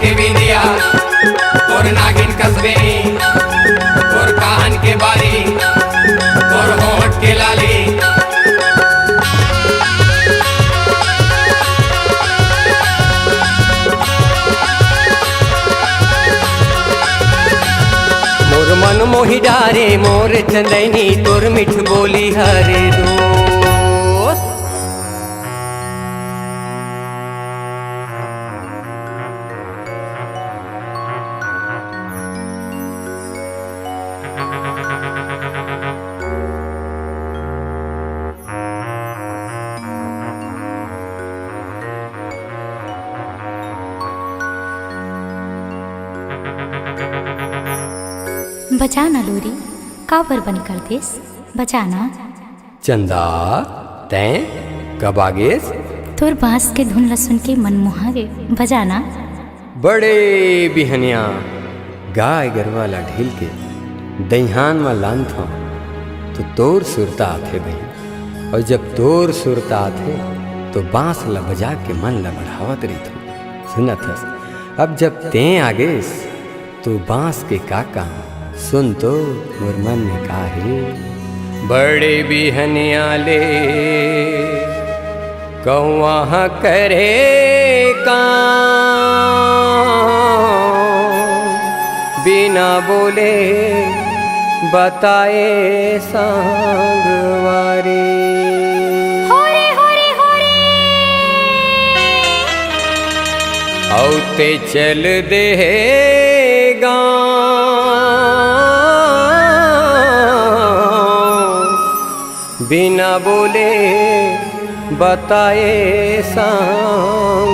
के बिंदिया तोर नागिन कसबे तोर कान के बाली तोर होठ के लाली मोर मन मोहि डारे मोर चंदैनी तोर मिठ बोली हरे दो बजाना लोरी काबर बन कर देस बजाना। चंदा तैं कब आगेस तोर बांस के धुन ल सुन के मन मोहागे बजाना। बड़े बिहनिया गाय गरवा ला ढील के दहिहान में लान था तो तोर सुरता आथे भाई और जब तोर सुरता आथे तो बांस ला बजा के मन ला बढ़ावत रही थो सुनत हस। अब जब तें आगेस तो बांस के का काम सुन तो मोर मन में काहे। बड़े बिहनिया ले कौआ करे काम बिना बोले बताए सांगवारी होरे होरे होरे औते चल दे बिना बोले बताए सांगवारी।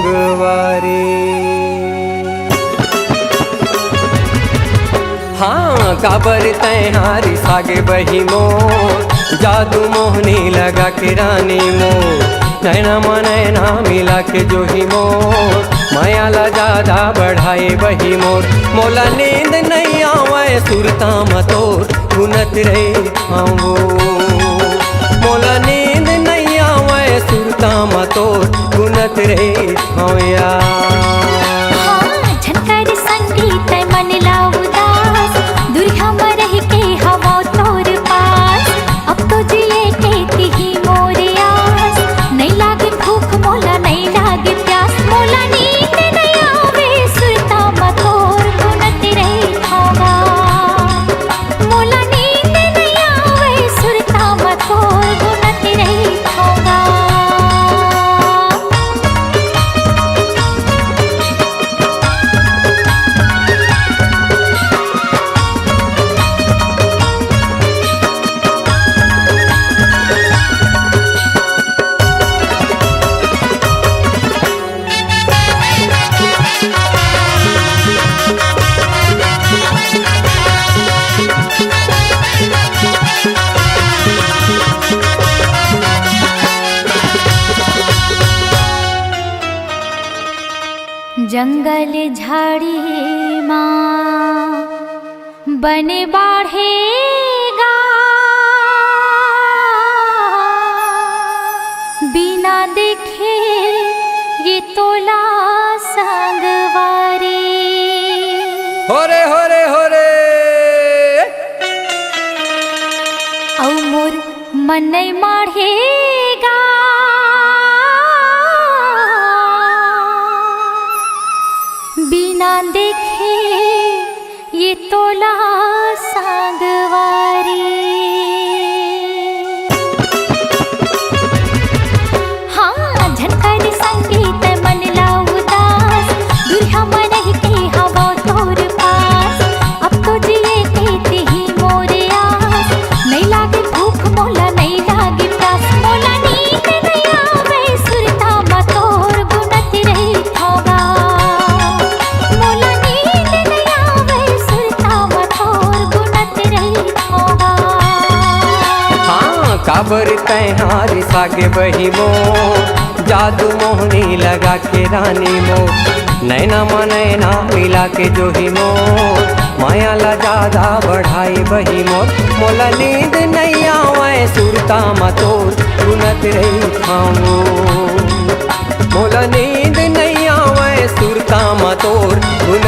हाँ काबर तैं हारी सागे बही मोर जादू मोहनी लगा के रानी मोर नैना मनैना मिला के जो ही मोर माया ला ज्यादा बढ़ाए बही मोर मोला नींद नहीं आवे सुरता मतोर गुनत रे आओ मोला नींद नहीं आवे सुरता मतोर गुनत रे होया। झनकर संगीत मन ला उदास दुरिया में रह के हवा तोर पास अब तो जिए के तिही मोर आस नहीं लागे भूख मोला नहीं लागे प्यास मोला नींद नहीं आवे सुरता मतोर गुनत रे होगा मोला नींद नहीं आवे सुरता मतोर गुनत रे होगा। जंगल झाड़ी माँ बने बाढ़ेगा बिना देखे ये तोला संगवारी। होरे होरे होरे औ मोर मन नहीं माढ़ेगा बिना देखे ये तोला सांगवारी। हाँ झनकर संगीत मन ला उदास दुरिया में रह के हवा तोर पास अब तो जिए के तिही मोर आस नहीं लागे भूख मोला नहीं लागे प्यास मोला नींद नहीं आवे सुरता मतोर गुनत रे होगा मोला नींद नहीं आवे सुरता मतोर गुनत रे होगा। हाँ काबर तैं हारी सागे बही मोर जादू मोहनी लगा के रानी मोर नैना मनैना मिला के जो ही मोर माया ला ज्यादा बढ़ाई बही मोर मोला नींद नहीं आवे सुरता मतोर गुनत रे खाऊं मोला नींद नहीं आवे सुरता मतोर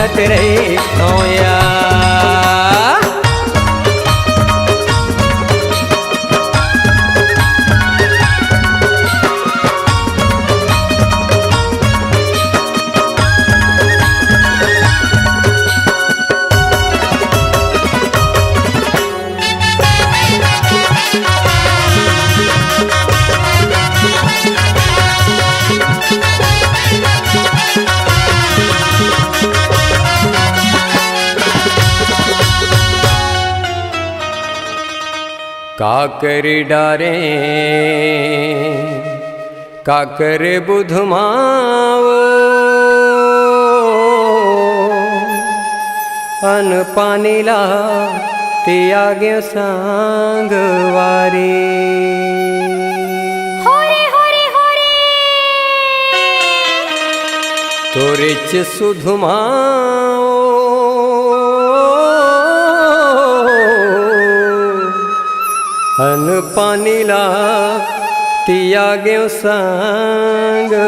गुनत रही होया। काकर डारे काकर बुधमाओ अन पानीला त्यागे सांगवारी तोरेच सुधुमाओ अन पानीला त्यागे सांगवारी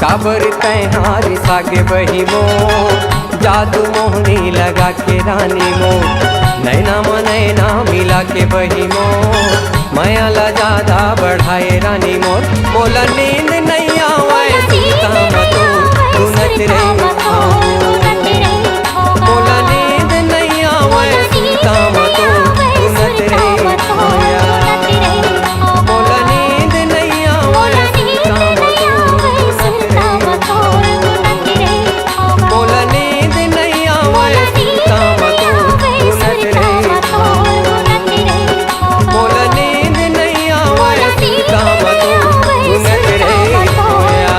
काबर तैहारी सागे बही मो जादू मोहनी लगा के रानी मो नैना मनैना मिला के बही मो माया ला ज्यादा बढ़ाए रानी मोर मोला नींद नहीं आवे सीता मतो गुनत रही मोला नींद नहीं आवे सीता मतो गुनत रही मोला नींद नहीं आवे सीता मोला नींद नहीं आवे सीता मतो गुनत रही मोला नींद नहीं आवे सीता मतो गुनत रही होया।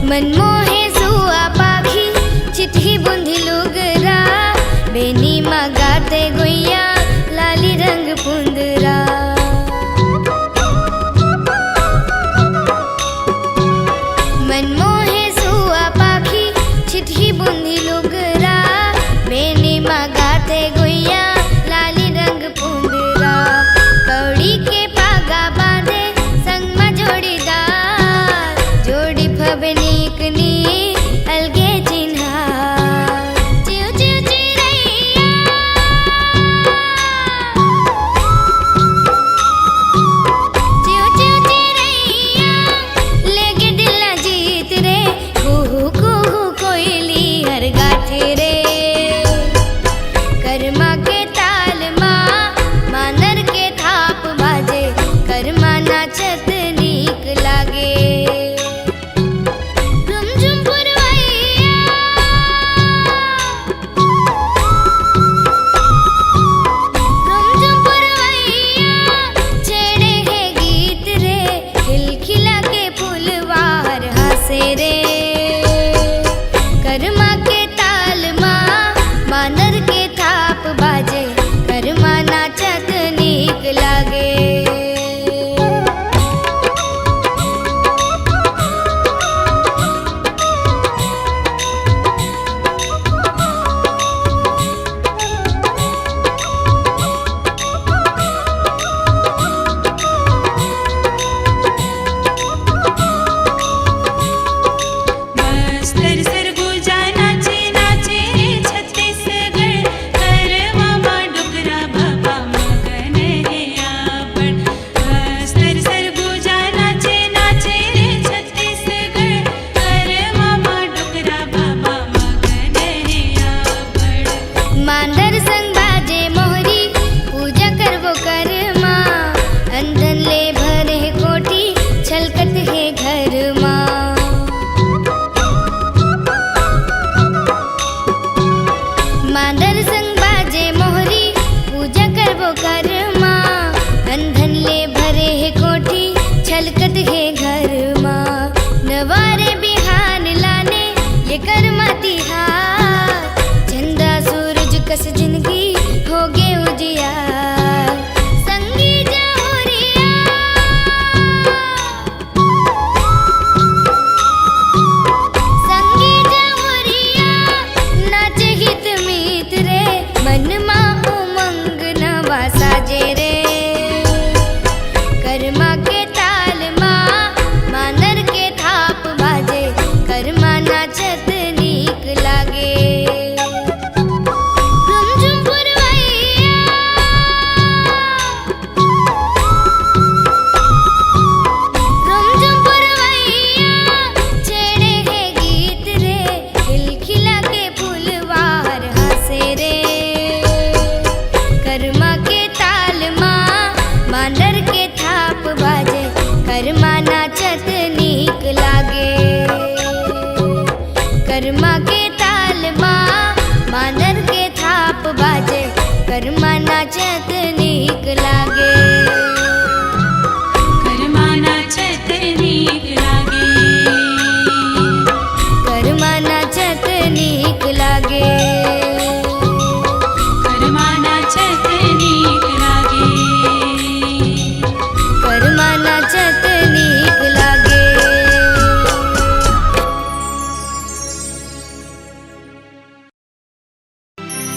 मनमोहे सुआ पाखी चिट्ठी बुंधी लुगरा बेनी मगाते गुइया लाली रंग पुंदरा मनमोहे सुआ पाखी चिट्ठी बुंधी लुगरा बेनी मगाते गुइया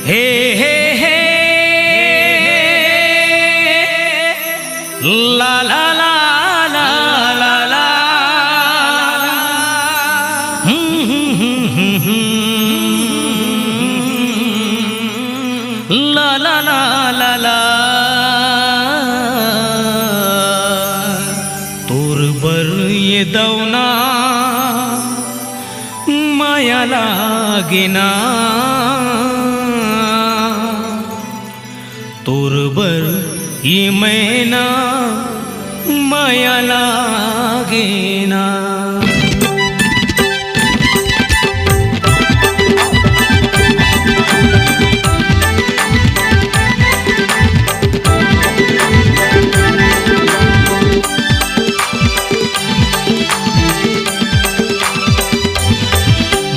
हे हे हे ला ला ला ला ला ला ला ला ला ला ला तोर बर ये दवना माया लागेना तोर बर ये मैना माया लागेना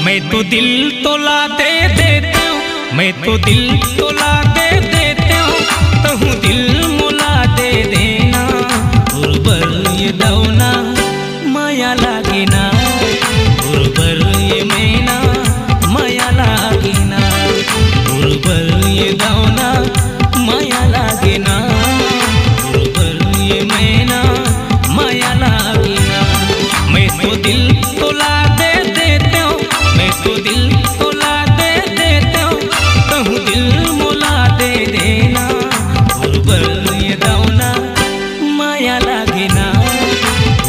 मैं तो दिल तोला दे देता हूँ मैं तो दिल तोला दे देता हूँ तहु दिल मुला दे देना गुरबर ये दवना माया लागेना गुरबर ये मैना माया लागेना गुरबर ये दवना माया लागेना गुरबर ये मैना माया लागेना मैं तो दिल तोला दे देता हूँ मैं तो दिल तोला दे देता हूँ कहूँ दिल मोला दे देना गुरबर ये दवना माया लागेना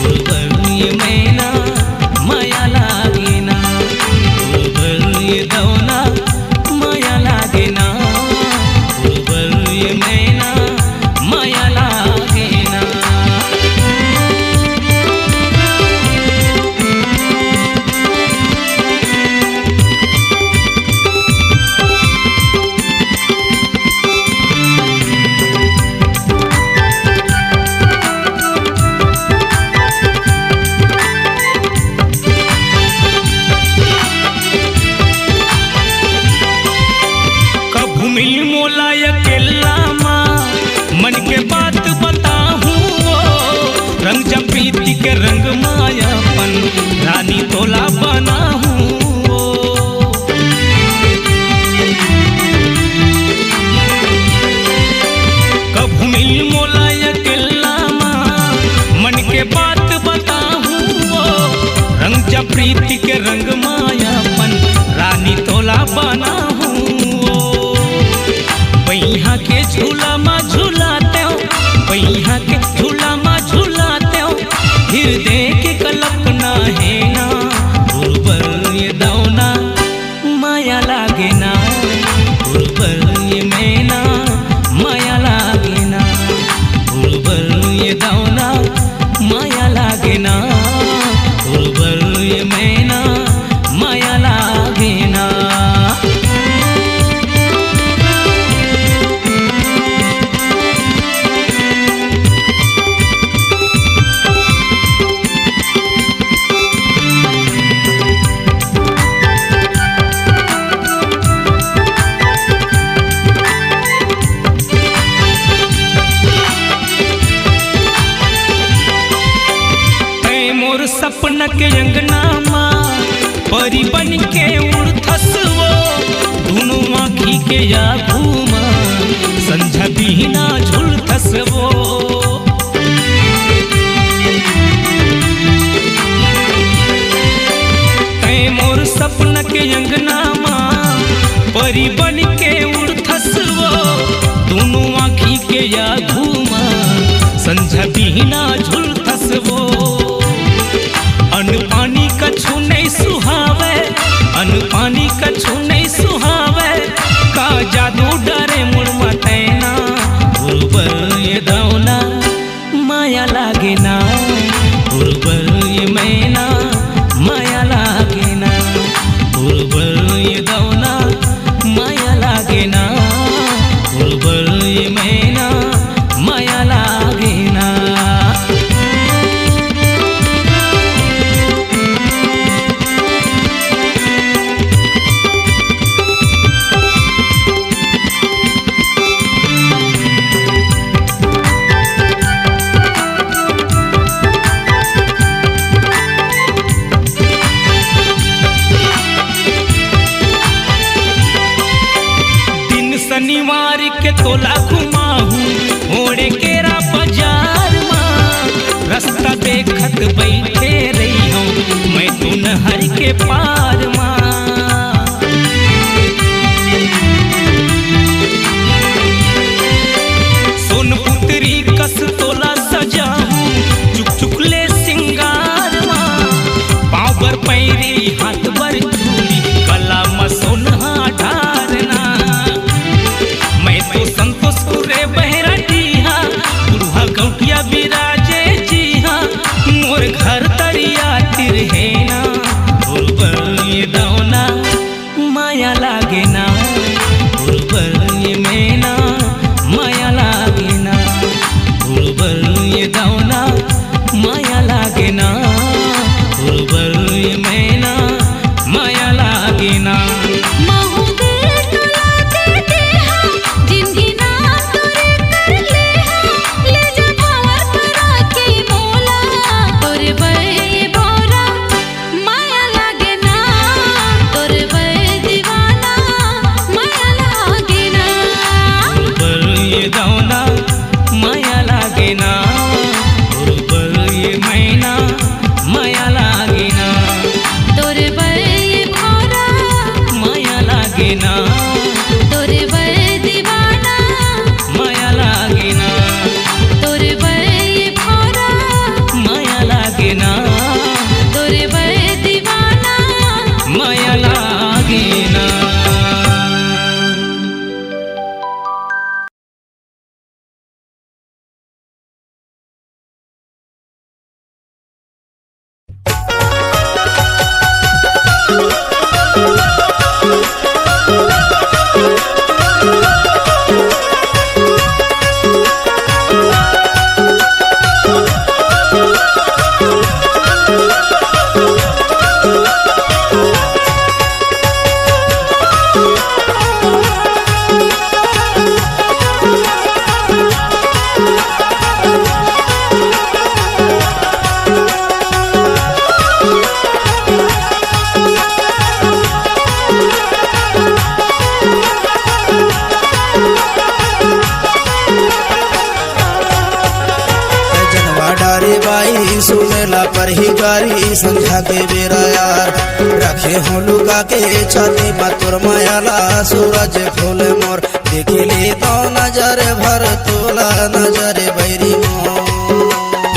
गुरबर ये मैना माया लागेना गुरबर ये दवना माया लागेना गुरबर ये मैना माया लागेना मिल मोला अकेला माँ मन के बात बताहूँ वो रंग जब प्रीति के रंग मायापन रानी तोला बना हूँ कब मिल मोला अकेला माँ मन के बात बताहूँ वो रंग जब प्रीति के रंग मायापन रानी तोला बना हूँ बैहा के झूला माँ झूलाते हो बैहा के झूला माँ झूलाते हो हृदय के कल्पना है ना गुरबर ये दवना माया लागेना गुरबर ये मैना माया लागेना गुरबर ये दवना माया लागेना गुरबर ये मैना माया लागेना सपना के अंगना माँ परी बन के उड़थस वो दोनों आँखी के आगू माँ संझा बिना झुलथस वो तै मोर सपना के अंगना माँ परी बन के उड़थस वो दोनों आँखी के आगू माँ संझा बिना झुलथस वो अन्न पानी कछु नहीं सुहावे अन्न पानी कछु नहीं सुहावे का जादू डरे मुड़ मतैना गुरबर ये दवना माया लागेना गुरबर ये मैना माया लागेना गुरबर ये दवना माया लागेना गुरबर ये मैना माया लागेना शनिवार के तोला घुमाहू ओड़े केरा बाजार माँ रास्ता देखत बैठे रही हूँ मैं तो नहर के पार माँ सोनपुत्री कस तोला सजाहू चुक चुकले सिंगार माँ पाँव पर पैरी हाथ पर चूड़ी गला में सोनहा ढारना मैं तो संतोष रे बहरा डीहा बुढ़ा गौटिया बिराजे जी हाँ मोर घर तरिया तिरहेना ये दौना माया लागे ना ये मैना माया लागे ना ये दौना माया लागे ना ये मैना माया लागे ना सुनेला पर ही गारी संझा के बेरा यार रखे हो लुका के छाती मातुर मायाला सूरज फूल मोर देखे ले तो नजर भर तोला नजर बैरी मोर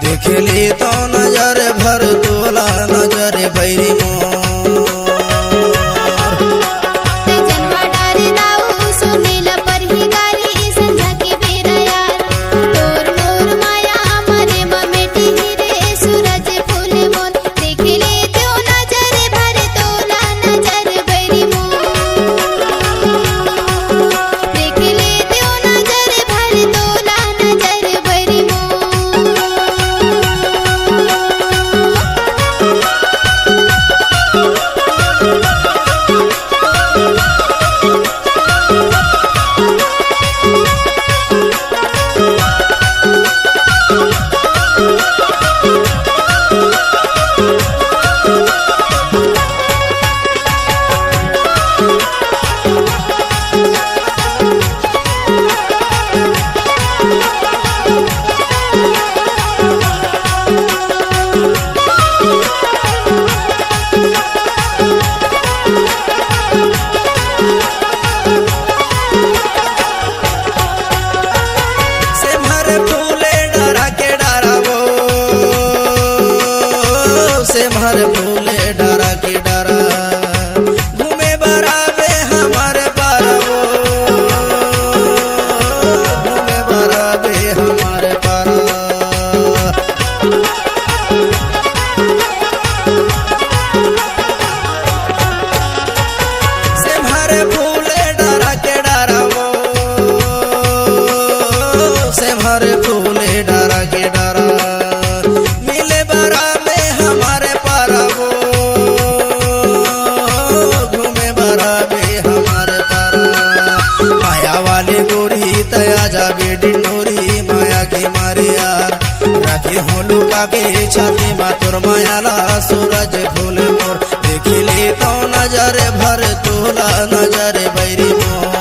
देखे ले तो नजर भर तोला नजर बैरी मोर के छाती मातुर मायाला सूरज फूल मोर देखिले तो नजर भर तू तोला नजर बैरी मोर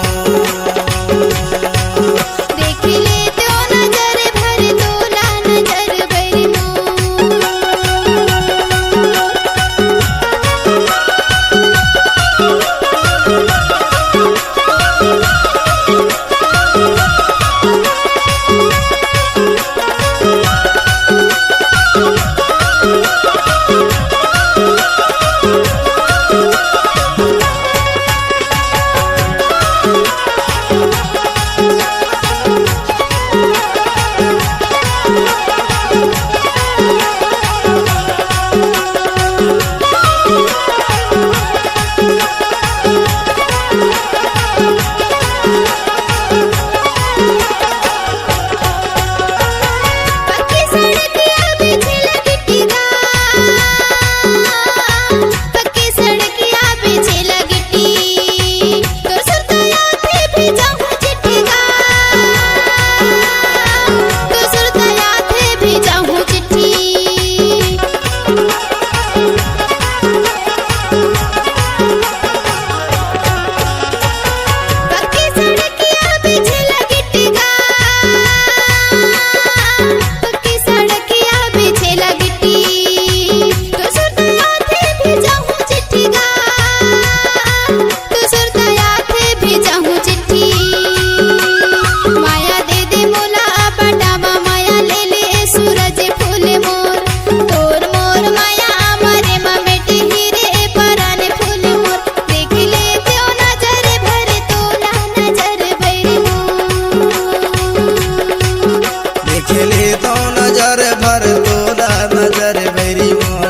देख ले तो नजर भर तोला नजर बैरी मोर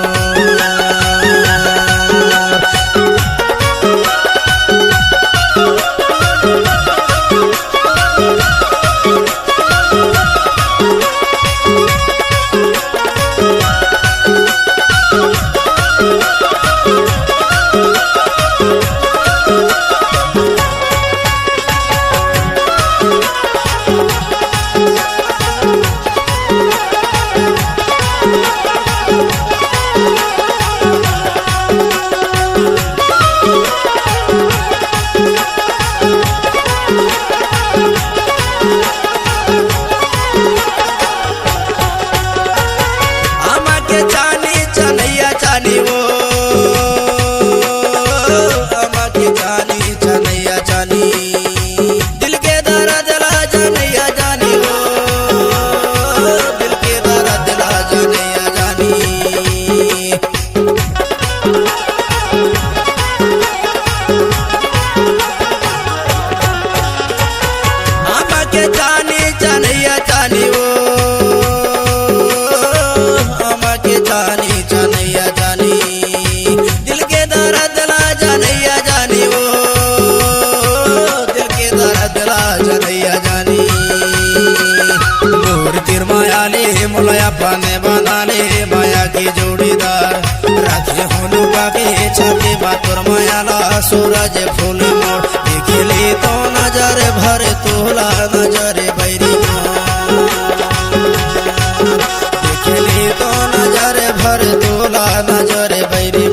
पाने बनाने माया की जोड़ीदार राखे होलू बाके छाके बातुर मायाला सूरज फूल मोर देखले तो नजर भर तोला नजर बैरी देखले तो नजर भर तोला नजर बैरी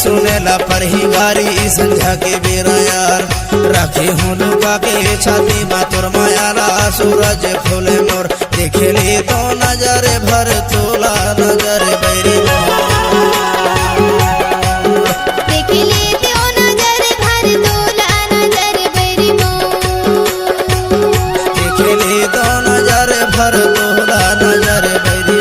सुनेला पर ही गारी संध्या के बेरा यार राखे होलू बाके छाती मातुर मायाला सूरज फूल मोर देखले तो नजर भर तोला नजर बैरी देखले तो नजर भर तोला नजर बैरी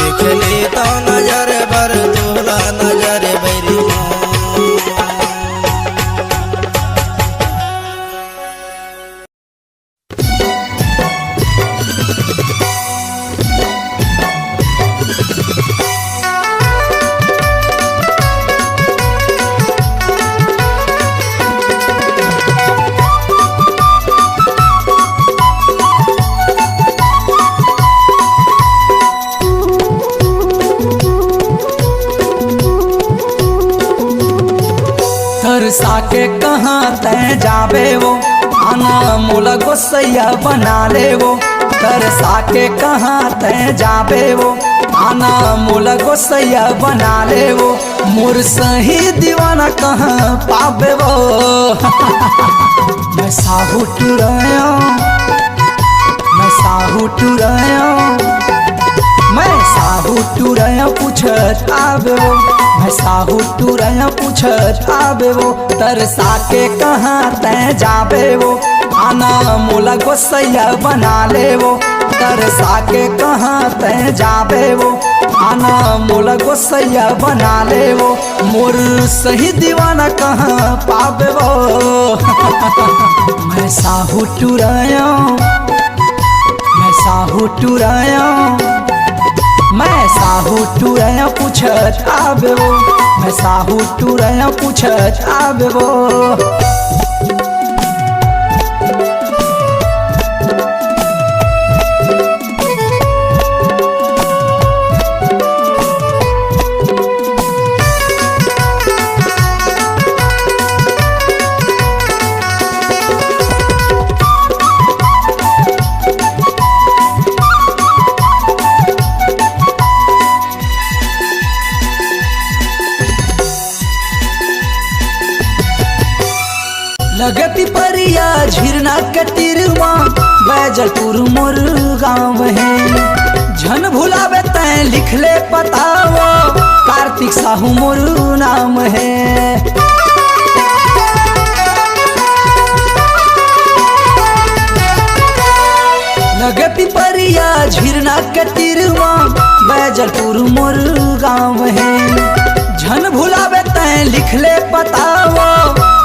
देखले तो नजर भर तोला नजर बैरी तरसा के कहाँ तय जाबे वो आना मोला गोसैया बना ले वो तरसा के कहाँ तय जाबे वो आना मोला गोसैया बना ले वो मोर सही दीवाना कहाँ पाबे वो मैं साहू टुराया मैं साहू टुराया मैं साहू टुराया पूछत आबे वो मैं साहू टुराया पूछत आबे वो तरसा के कहाँ तय जाबे वो आना मोला गोसैया बना ले वो तरसा के कहाँ तय जाबे वो आना मोला गोसैया बना ले वो मोर सही दीवाना कहाँ पाबे वो मैं साहू टुराया मैं साहू टुराया मैं साहू टुराया पूछत आबे वो मैं साहू टुराया पूछत आबे वो लगती परिया झिरना कतिरवा बैजलपुर मोर गाँव है झन भुलावे तैं लिख ले पतावा कार्तिक साहू मोर नाम है लगती परिया झिरना कतिरवा बैजलपुर मोर गाँव है झन भुलावे तैं लिख ले पतावा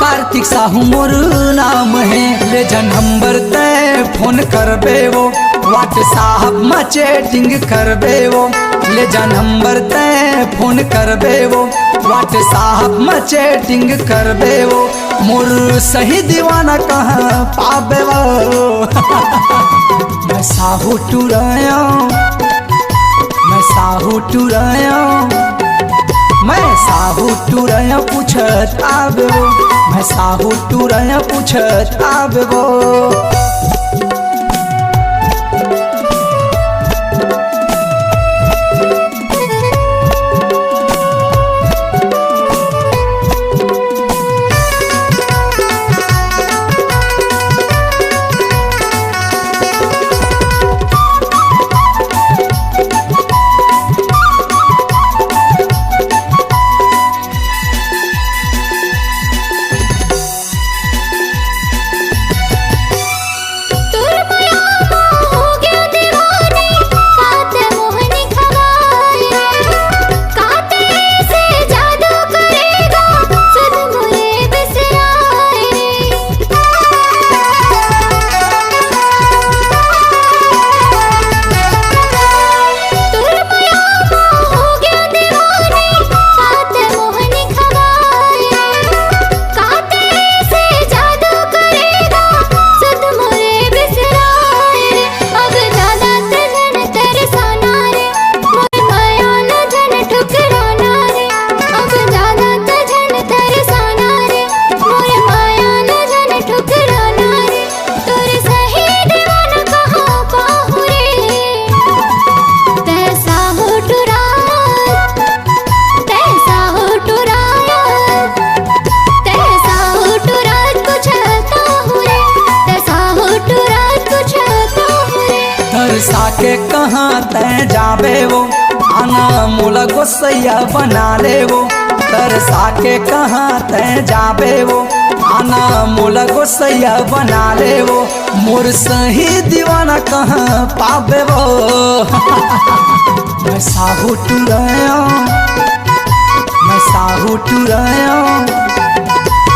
कार्तिक साहू मोर नाम है ले जन नंबर तय फोन करबे वो व्हाट्सएप में चैटिंग करबे वो ले जन नंबर तय फोन करबे वो व्हाट्सएप में चैटिंग करबे वो मोर सही दीवाना कहाँ पाबे वो मैं साहू टुराया मैं साहू टुराया मैं साहू टुराया पूछत आबे वो मैं साहू टुराया पूछत आबे वो के कहाँ तय जाबे वो आना मोला गोसैया बना ले वो तरसा के कहाँ तय जाबे वो आना मोला गोसैया बना ले वो मोर सही दीवाना कहाँ पाबे वो मैं साहू टुराया मैं साहू टुराया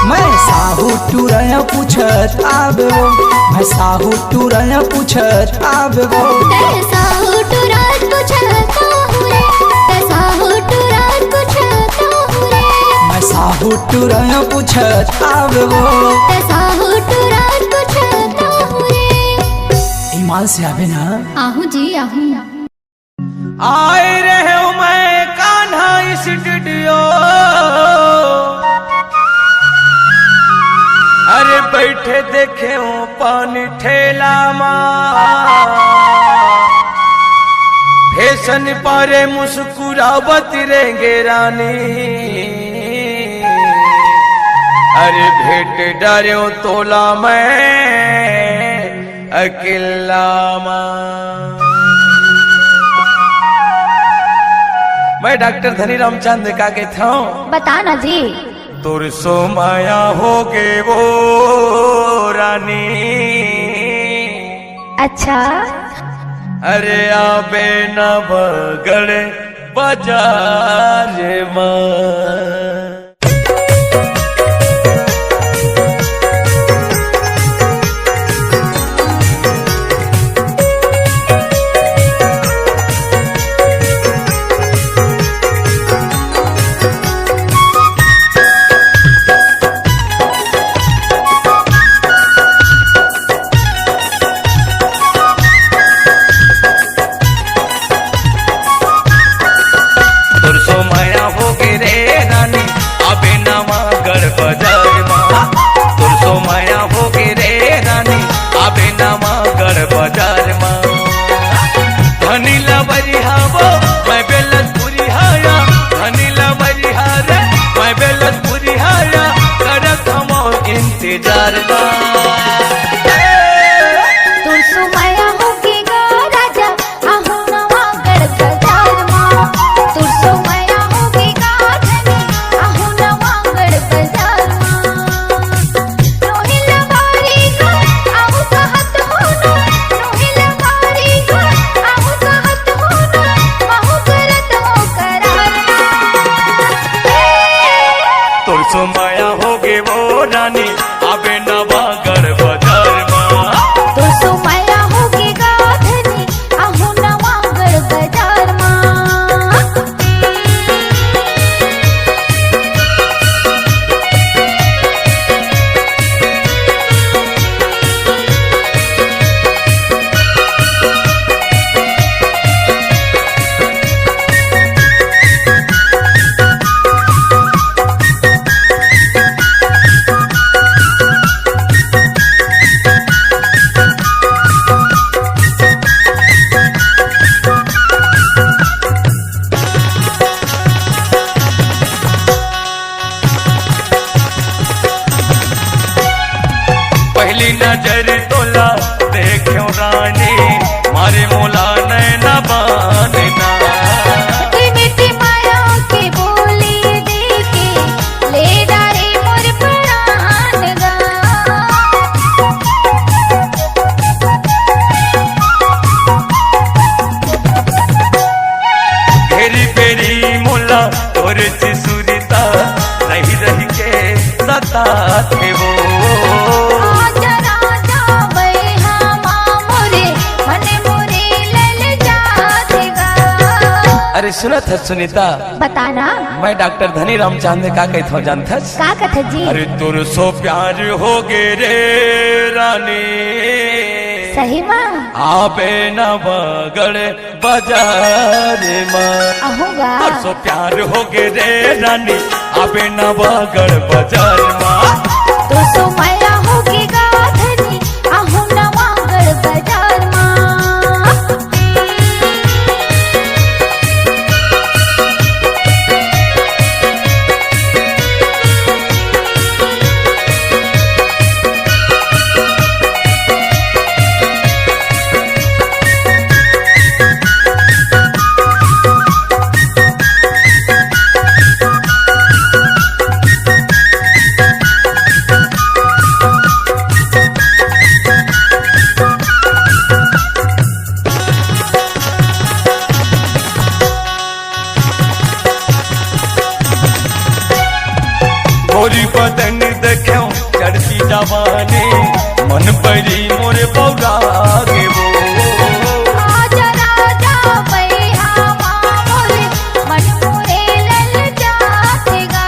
मैं साहू टुराया पूछत आबे वो मैं साहू टुराया पूछत आबे वो साहू टुरात पूछत आहुरे साहू टुरात पूछत आहुरे मैं साहू टुराया पूछत आबे वो साहू टुरात पूछत आहुरे ईमान से आबे ना आहू जी आहू आए रहे हूँ मैं कान्हा स्टूडियो बैठे देखे हूँ पानी ठेला फैशन पारे मुस्कुरावत रहेंगे रानी। अरे भेंट डार्यो तोला मैं अकेला मैं डॉक्टर धनी रामचंद का कहता हूँ। बताना जी। तुर सो माया हो गे वो रानी। अच्छा। अरे आबे न बगड़ बाजार मां। नजर तोला देखो रानी मारे मोला नैना बानना। मिठी माया की बोली देके ले डारे मोर प्राण गा। घेरी बेरी मोला और सुरीता नहीं रही के सता थे वो। अरे सुना था सुनीता। बताना। मैं डॉक्टर धनी रामचंद का कहता हूँ जानता का कथा जी। अरे तुर सो प्यार हो गे रे रानी। सही माँ। आबे न बगड़ बाजार मां। आहूंगा। तुर सो प्यार हो गे रे रानी आबे न बगड़ बाजार मां। तो सो माया होगी गाधनी आहू न वागड़ बाजार मां। गोरी बदन देखो चढ़ती जवानी मन परी मोरे पौरा गे वो। आजा राजा बैहा मां मोरे मन मोरे लल जातेगा।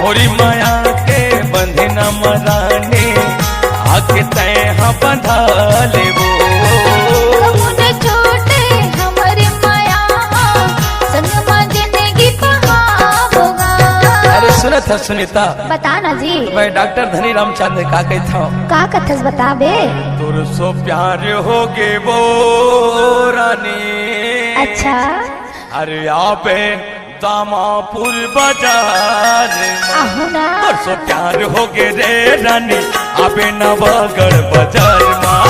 मोरी माया के बंधे न मराने आके तय बंधा ले वो। मुझे छोटे हमरे माया सुनत है सुनीता। बता ना जी। मैं डॉक्टर धनी रामचंद्र का कहता हूँ। का कथस बता बे। तुर सो प्यार हो गे वो रानी। अच्छा। अरे आपे दामापुर बाजार आहू ना। तुर सो प्यार हो गे रे रानी आपे नवागढ़ बाजार माँ।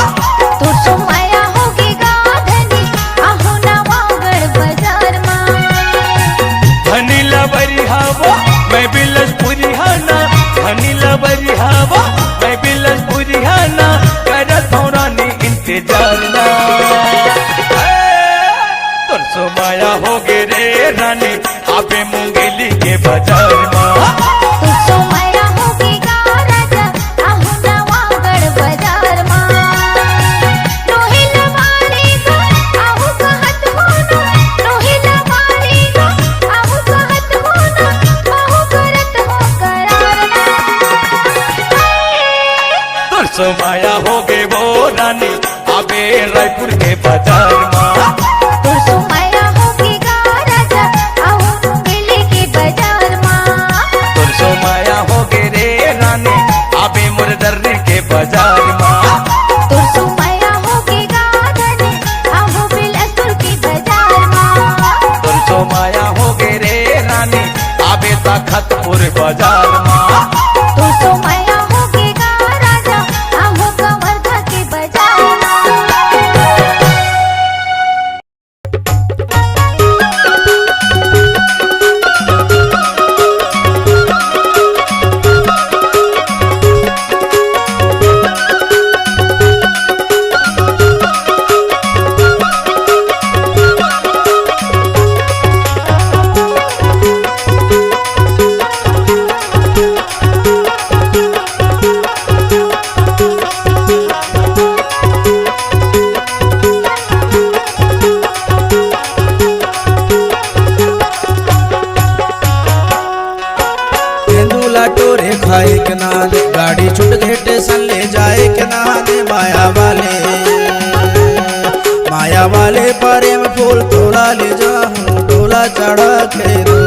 तू सुमाया होगी गाधनी आहू नवागढ़ बाजार माँ। धनी लबरी हवा मैं बिलसपुरी हाना। धनी लबरी हवा मैं बिलसपुरी हाना। करत हूँ रानी इंतजार ना। तुर सो माया हो गे रे रानी आपे मुंगेली के बाजार माँ। तू सुमाया होगी गाराजा आहू नवागढ़ बाजार माँ। रोहिल वाली का आहू कहत होना। रोहिल वाली का आहू कहत होना। आहू करत हो करार ना। तुर सो माया हो गे वो रानी आपे रायपुर के बाजार माँ। तू सुमाया होगी गाराजा आहू मुंगेली के बाजार माँ। तुर सो माया हो गे रे रानी आपे मुरदर्री के बाजार माँ। तू सुमाया होगी गाधनी आहू बिलासपुर के बाजार माँ। तुर सो माया हो गे रे रानी आपे तखतपुर बाजार माँ। तू सुमाया होगी गाराजा आहू कवर्धा के बाजार माँ। तेंदुला टोरे खाए के नाने गाड़ी छूट गए स्टेशन ले जाए के नाने। माया वाले प्रेम फूल तोड़ा ले जाऊं डोला चढ़ा के दो।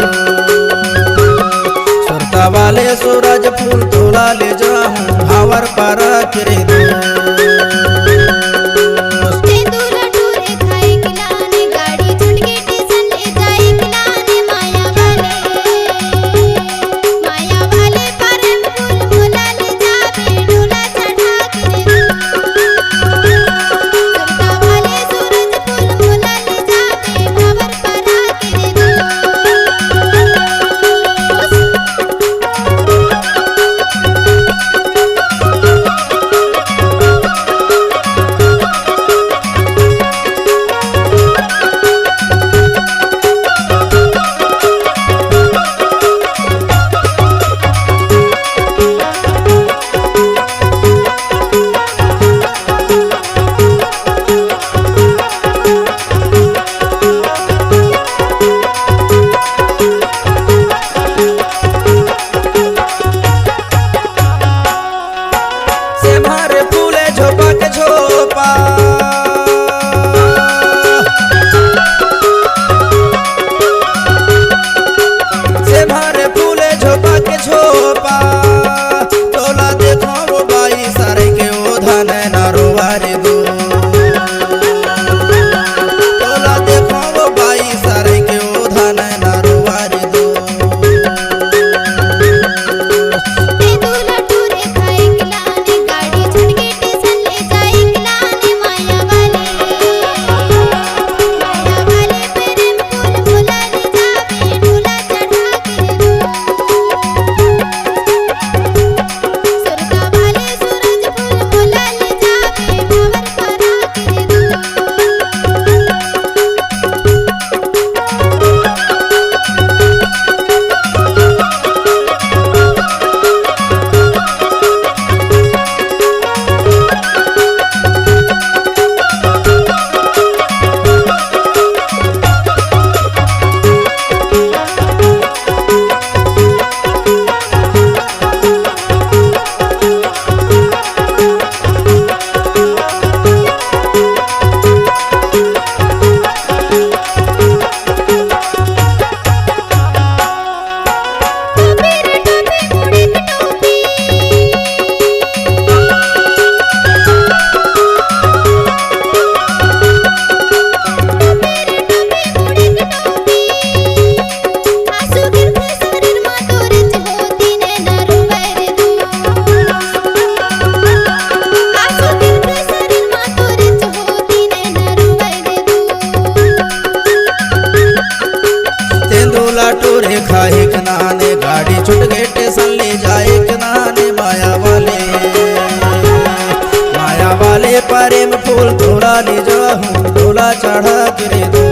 सुरता वाले सूरज फूल तोड़ा ले जाऊं भावर पर के दो। तेंदुला टोरे खाए के नाने गाड़ी छूट के स्टेशन ले जाए के नाने। माया वाले प्रेम फूल मोला ले जावे डोला चढ़ा के दो। सुरता वाले सूरज फूल मोला ले जावे भावर परा के दो। से मारे फूले झोपा के झोपा। से मारे फूले झोपा के झोपा। तोला देखो वो बाई सारे के ओधा नैना रोवारे दो। तोला देखो वो बाई सारे के ओधा नैना रोवारे दो। तेंदुला टोरे खाए के नाने गाड़ी छूट के स्टेशन ले जाए के नाने। माया ले जाऊं डोला चढ़ा के दो।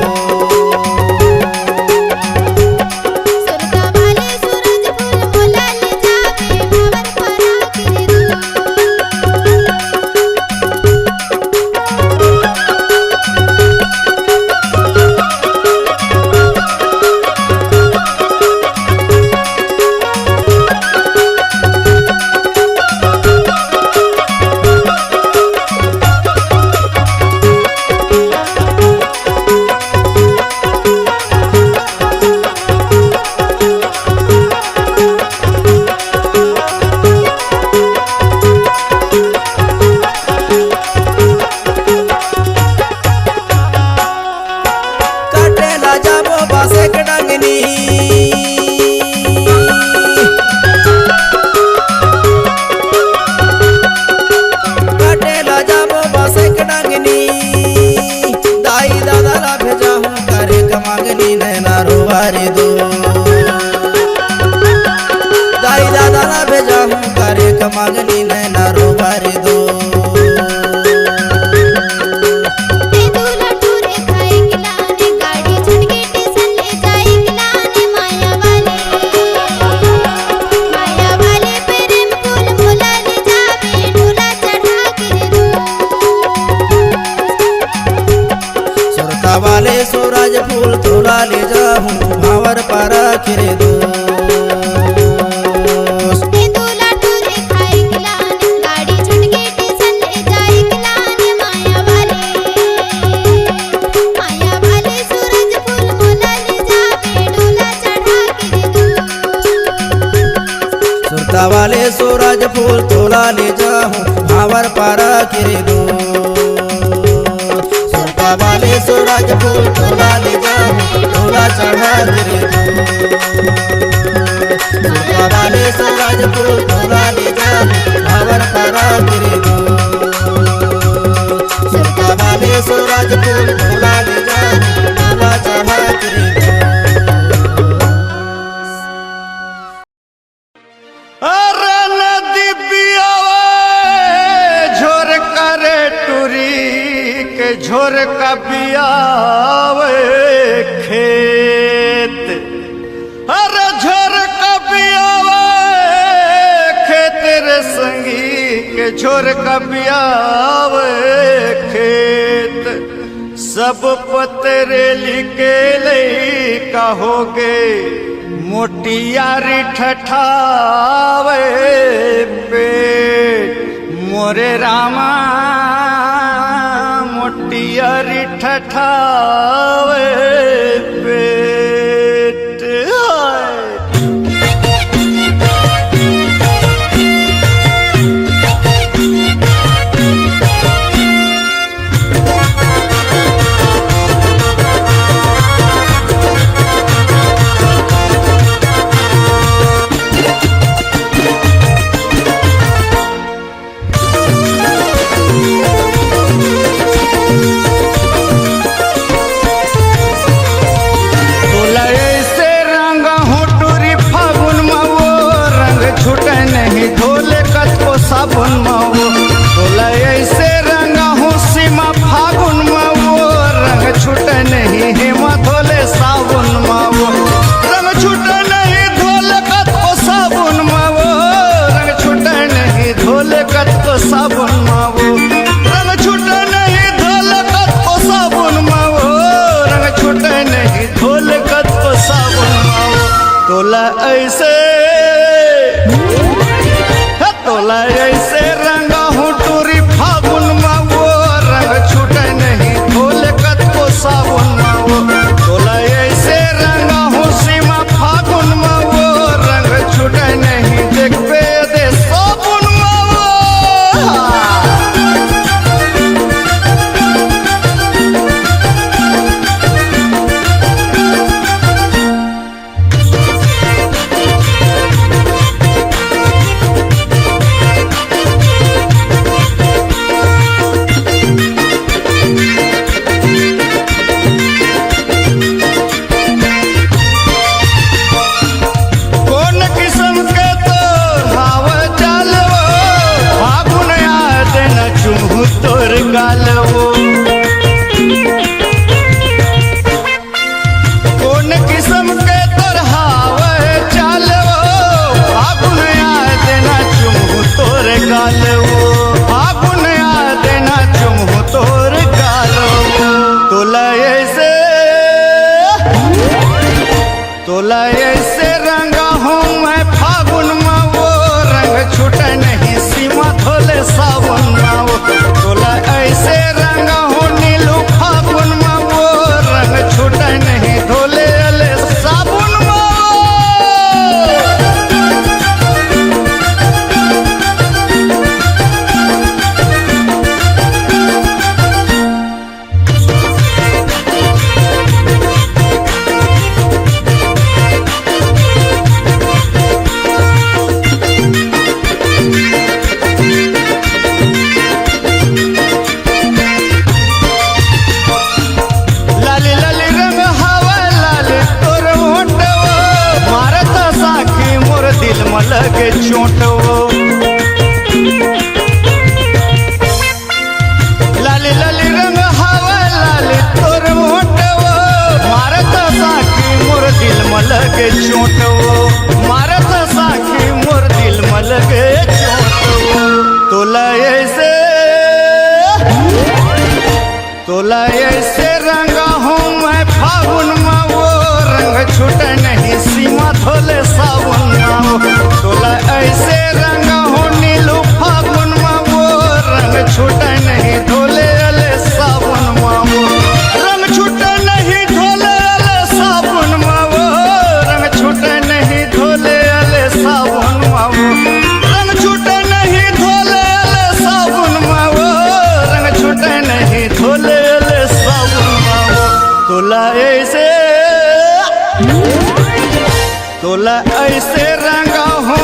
सुरता वाले सूरज फूल मोला ले जावे भंवर परा के दो। काटेला जाबो बासे के डंगनी काटेला जाबो बासे के डंगनी दाई दादा ला भेजा हूँ करे कमागनी नैना रोवारी दो। दाई दादा ला भेजा हूँ करे कमागनी नैना रोवारी दो। ते दूल्हा टूरे खाए खिलाने गाड़ी झटके टेसन ले जाए खिलाने माया वाले प्रेम फूल मोला ले जावे डोला चढ़ा के दो। सुरता वाले सूरज फूल तोला ले जाऊं भंवर परा के दो। ते दूल्हा टूरे खाए खिलाने गाड़ी झटके टेसन ले जाए खिलाने माया वाले सूरज फूल मोला ले जावे डोला चढ़ा के दो। सुरता वाले सूरज फूल तोला ले जाऊं भंवर परा के दो। सुरता वाले सूरज फूल तोला ले जाऊं डोला चढ़ा के दो। सुरता वाले सूरज फूल तोला ले जाऊं भंवर परा के दो। सुरता वाले सूरज फूल तोला ले जाऊं डोला चढ़ा के दो। अरे नदी पियावे झोर करे टूरी के झोर का पियावे खेत। अरे झोर का पियावे खेत रे संगी के झोर का पियावे खेत। सब पतरेली के लई कहोगे मोटियारी ठठावे पेट मोरे रामा मोटियारी ठठावे पेट। हाय साबुन माओ तोला ऐसे रंगा हूँ सीमा फागुन माओ रंग छूटे नहीं हेमा धोले साबुन माओ रंग छूटे नहीं धोले कत को साबुन माओ रंग छूटे नहीं धोले कत को साबुन माओ रंग छूटे नहीं धोले कत को साबुन माओ रंग छूटे नहीं धोले कत को साबुन माओ तोला ऐसे तोला ऐसे रंगा हूँ टूरी फागुन माओ रंग छूटे नहीं धोले कत को साबुन माओ तोला ऐसे रंगा हूँ सीमा फागुन माओ रंग छूटे नहीं देख पे दे साबुन माओ। तोला ऐसे रंगा हूँ मैं फागुन में वो रंग छूटे नहीं सीमा धोले सावन में वो तोला ऐसे रंगा हूँ नीलू फागुन में वो रंग छूटे नहीं धोले अले सावन में वो रंग छूटे नहीं धोले अले सावन में वो रंग छूटे नहीं धोले अले सावन में वो रंग छूटे नहीं धोले अले सावन में वो रंग छूटे नहीं धोले अले सावन में वो तोला ऐसे रंगा हूँ